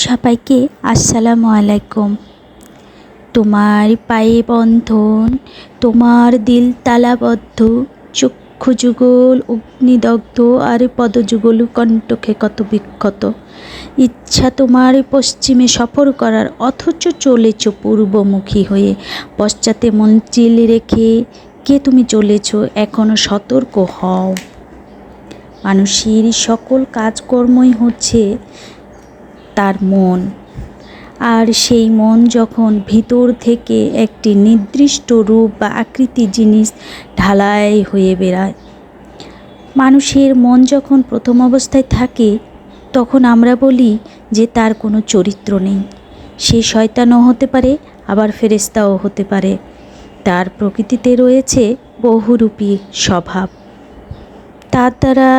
সবাইকে আসসালামু আলাইকুম। তোমার পায়ে বন্ধন, তোমার দিল তালাবদ্ধ, চক্ষু যুগল অগ্নিদগ্ধ, আর পদযুগল কণ্ঠকে কত বিক্ষত। ইচ্ছা তোমার পশ্চিমে সফর করার, অথচ চলেছ পূর্বমুখী হয়ে। পশ্চাতে মঞ্জিল রেখে কে তুমি চলেছ, এখনও সতর্ক হও। মানুষের সকল কাজকর্মই হচ্ছে তার মন, আর সেই মন যখন ভিতর থেকে একটি নির্দিষ্ট রূপ বা আকৃতি জিনিস ঢালাই হয়ে বেড়ায়। মানুষের মন যখন প্রথম অবস্থায় থাকে তখন আমরা বলি যে তার কোনো চরিত্র নেই। সে শয়তানও হতে পারে, আবার ফেরেশতাও হতে পারে। তার প্রকৃতিতে রয়েছে বহুরূপী স্বভাব। তার দ্বারা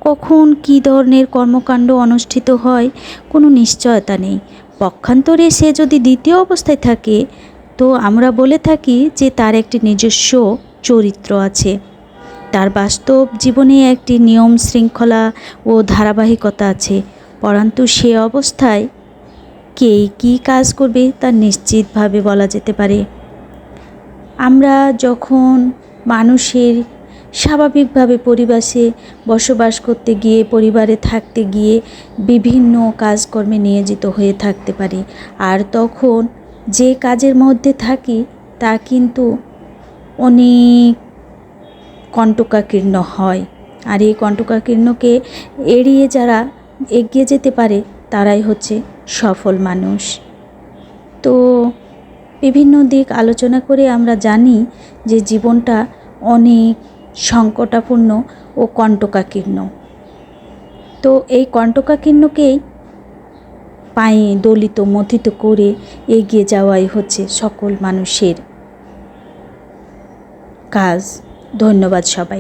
কখন কী ধরনের কর্মকাণ্ড অনুষ্ঠিত হয় কোনো নিশ্চয়তা নেই। পক্ষান্তরে সে যদি দ্বিতীয় অবস্থায় থাকে তো আমরা বলে থাকি যে তার একটি নিজস্ব চরিত্র আছে, তার বাস্তব জীবনে একটি নিয়ম শৃঙ্খলা ও ধারাবাহিকতা আছে। পরন্তু সে অবস্থায় কে কী কাজ করবে তা নিশ্চিতভাবে বলা যেতে পারে। আমরা যখন মানুষের স্বাভাবিকভাবে পরিবেশে বসবাস করতে গিয়ে, পরিবারে থাকতে গিয়ে বিভিন্ন কাজকর্মে নিয়োজিত হয়ে থাকতে পারি, আর তখন যে কাজের মধ্যে থাকি তা কিন্তু অনেক কণ্টকাকীর্ণ হয়। আর এই কণ্টকাকীর্ণকে এড়িয়ে যারা এগিয়ে যেতে পারে তারাই হচ্ছে সফল মানুষ। তো বিভিন্ন দিক আলোচনা করে আমরা জানি যে জীবনটা অনেক সংকটাপূর্ণ ও কণ্টকাকীর্ণ। তো এই কণ্টকাকীর্ণকেই পায়ে দলিত মথিত করে এগিয়ে যাওয়াই হচ্ছে সকল মানুষের কাজ। ধন্যবাদ সবাই।